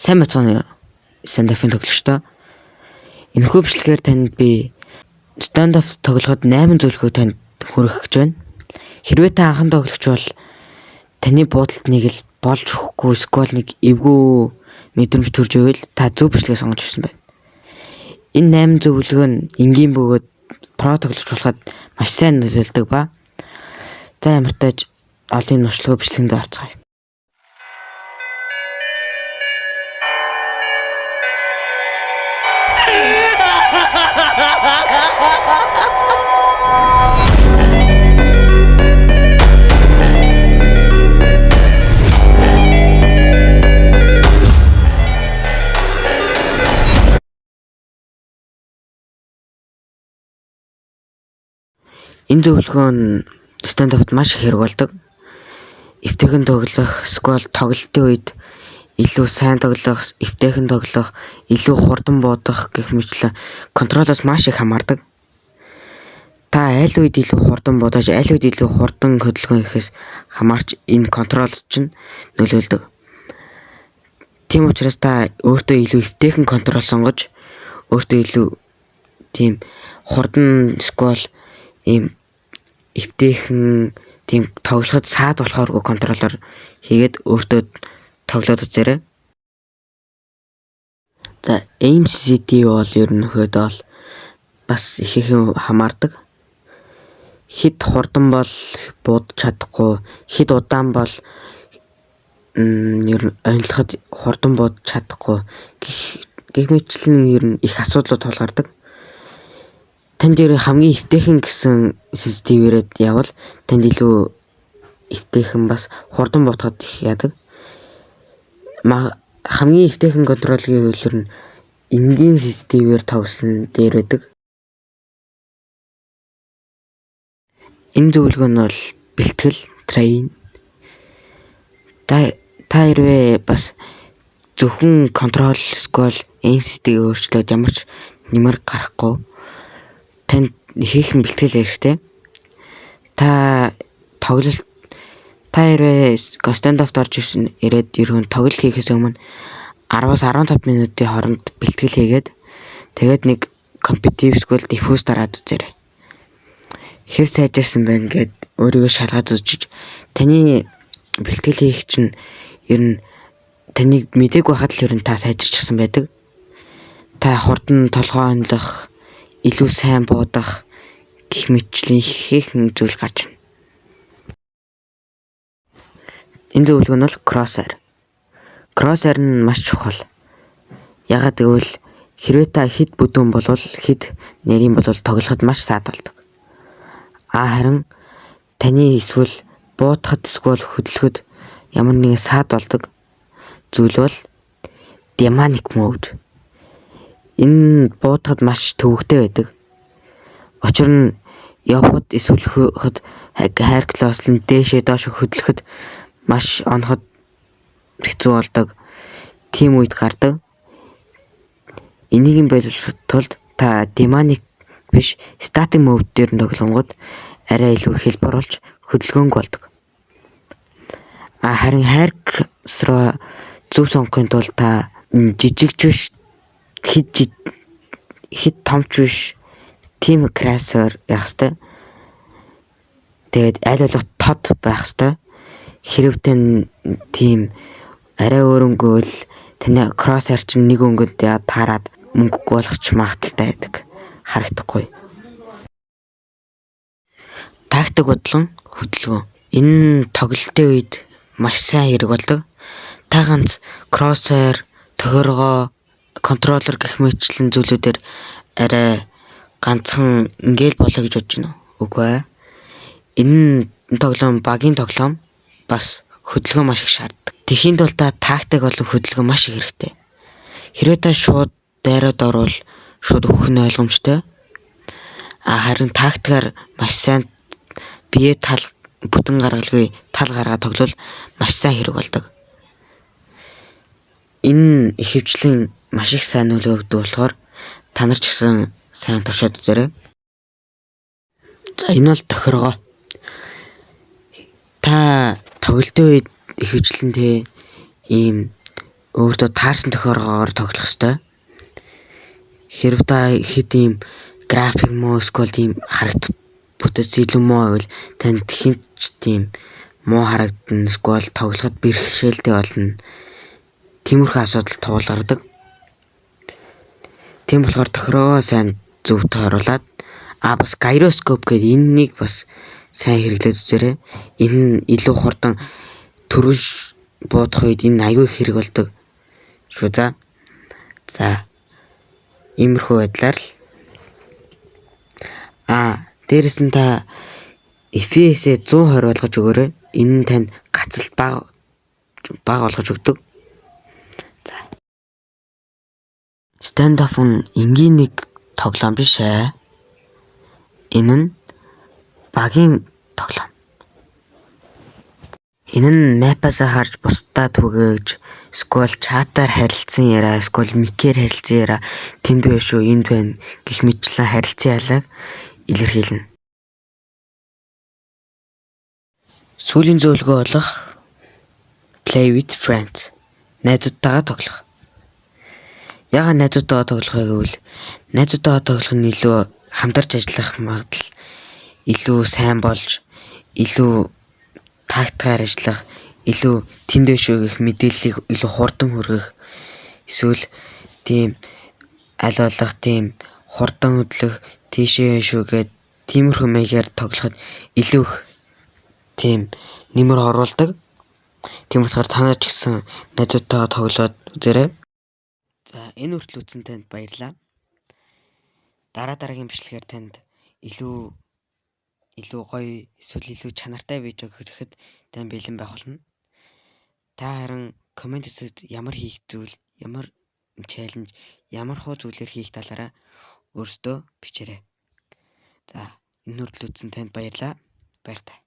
Сайн бацгаана stand-up-ын тоглогчдоо. Энэхүү бичлэгээр танд би stand-up тоглоход 8 зөвлөгөө танд хүргэх гэж байна. Хэрвээ та анхан тоглогч бол таны буудалд нэг л болж өгөхгүй эсвэл нэг эвгүй мэдрэмж төрж ивэл та зөв бичлэгээ сонгож ирсэн байна. Энэ 8 зөвлөгөө нь энгийн бөгөөд про тоглогч болоход маш сайн нөлөөлдөг ба за ямар тааж олон нуршлагын бичлэгэнд орцгоё. Энэ зөвлөгөө нь stand-up-д маш их хэрэг болдог. Эвтэйхэн тоглох, эсвэл тоглолтын үед илүү сайн тоглох, эвтэйхэн тоглох, илүү хурдан буудах гэх мэтлэн контролоос маш их хамаардаг. Та аль үед илүү хурдан буудаж, аль үед илүү хурдан хөдөлгөөн хийхээс хамаарч энэ контрол чинь нөлөөлдөг. Тийм учраас та өөртөө илүү эвтэйхэн контрол сонгож, өөртөө илүү тийм хурдан эсвэл ийм эвтэйхэн тийм тоглоход саад болохоор контролоор хийгээд өөртөө тоглоод үзээрэй. За aim sensitivity бол ерөнхийдөө бол бас ихээхэн хамаардаг. Хэд хурдан бол буудаж чадахгүй, хэд удаан бол ер нь онилоход хурдан буудаж чадахгүй гэх мэтлэн ер нь их асуудлууд тулгардаг. Танд дээр хамгийн эвтэйхэн гэсэн sensitivity-ээр явал танд илүү эвтэйхэн бас хурдан буудахад их яадаг. Хамгийн эвтэйхэн контролын үйлэр нь энгийн sensitivity-ээр тоглосон дээр байдаг. Энэ зөвлөгөө нь бол бэлтгэл train. Та хэрвээ бас зөвхөн контрол эсвэл sensitivity өөрчлөөд ямар ч нэмэр гарахгүй танд ихээхэн бэлтгэл хэрэгтэй. Та хэрвээ stand-up-д орж ирээд ерөн тоглолт хийхээс өмнө 10-аас 15 минутын хооронд бэлтгэл хийгээд тэгээд нэг competitive эсвэл diffuse дараад үзээрэй. Хэр сайжирсан байна гэд өөрийгөө шалгаад үзэж таны бэлтгэл хийх чинь ер нь таныг мэдээг байхад л ер нь та сайжирчихсан байдаг. Та хурдан толгой онилох, илүү сайн буудах гэх мэтчлийн ихээхэн зүйл гарч байна. Энэ зөвлөгөө нь бол crosshair. Crosshair нь маш чухал. Ягаад гэвэл хэрвээ та хэд бүдүүн болвол хэд нэрийн болвол тоглоход маш саад болдог. Харин таны эсвэл буудахад эсвэл хөдлөхөд ямар нэгэн саад болдог зүйл бол demonic mode. Энэ буудахад маш төвөгтэй байдаг. Учир нь явхад эсвэл хөхөд хайр класс нь дээшээ доош хөдлөхөд маш оноход хэцүү болдог. Тийм үед гардаг. Энийг байлуулахад тулд та demonic биш static mode дээр тоглонгод арай илүү хэлбэр болж хөдөлгөөнг болдог. Харин хайр руу зөв сонгохын тулд та жижигч биш хэд томч биш тийм красер явах хэрэгтэй. Тэгээд аль болох тод байх хэрэгтэй. Хэрэг тань тийм арай өөрөнгөөл таны crosshair чинь нэг өнгөнд таарад мөнгөгүй болох ч магадaltaй байдаг. Харагдахгүй. Тактик бодлон хөдөлгөөн. Энэ тоглолтын үед маш сайн хэрэг болдог. Та ганц crosshair, тохиргоо, контроллер гэх мэтчлэн зүйлүүдээр арай ганцхан ингээл болоо гэж бодож байна уу? Үгүй ээ. Энэ тоглоом багийн тоглоом бас хөдөлгөөн маш их шаарддаг. Тэхийн тулд та тактик болон хөдөлгөөн маш их хэрэгтэй. Хэрвээ та шууд дайраад орвол шууд өгөх нь ойлгомжтой. Харин тактикаар маш сайн бие бүтэн гаргалгүй тал гаргаад тоглол маш сайн хэрэг болдог. Энэ ихэвчлэн маш их сайн нөлөөлдөг болохоор та нар ч гэсэн сайн туршаад үзээрэй. За энэ бол тохиргоо. Та тоглолтын үед ихэвчлэн ийм өөртөө таарсан тохиолгоор тоглох ёстой. Хэрв та хэд ийм график муу эсвэл тийм харагд бүтэц илүү муу байвал танд хинч тийм муу харагдана эсвэл тоглоход бэрхшээлтэй болно. Тиймэрхүү асуудал туулгардаг. Тийм болохоор тохироо сайн зөв тойруулаад бас gyroskop гэдэг энэнийг бас сайн хэрэглээд үзээрэй. Энэ нь илүү хурдан төрөж буудах үед энэ аюу хэрэг болдог шүү. За иймэрхүү байдлаар л дээрэс нь та FPS-ээ 120 болгож өгөөрэй. Энэ нь тань гацалт бага болгож өгдөг. За. Stand-up нь энгийн нэг тоглоом биш ээ. Энэ нь багийн тоглоом. Энэ нь map-аас харж бусдаа түгээж, эсвэл чатаар харилцсан яриа, эсвэл микээр харилцсан яриа тэнд байх шүү, энд байна гэх мэтчлэн харилцан ялааг илэрхийлнэ. Сүүлийн зөвлөгөө болох play with friends. Найзуудтайгаа тоглох. Яагаад найзуудтайгаа тоглох вэ гэвэл найзуудтайгаа тоглох нь илүү хамтарч ажиллах магадлал илүү сайн болж, илүү тактикаар ажиллах, илүү тэндээ шүү гэх мэдээллийг илүү хурдан хүргэх, эсвэл тийм аль болох тийм хурдан хөдлөх, тийшээ шүүгээд тиймэрхүү маягаар тоглоход илүү их тийм нэмэр оруулдаг. Тийм болохоор та нар ч гэсэн найзуудтайгаа тоглоод үзээрэй. За энэ хүртэл үзсэн танд баярлалаа. Дараагийн бичлэгээр танд илүү гоё эсвэл илүү чанартай видео гэхэд тань бэлэн байх болно. Та харин комент хэсэгт ямар хийх зүйл, ямар чаленж, ямар хуу зүйлээр хийх талаараа өөрсдөө бичээрэй. За энэ хүртэл үзсэн танд баярлалаа. Баяр таа.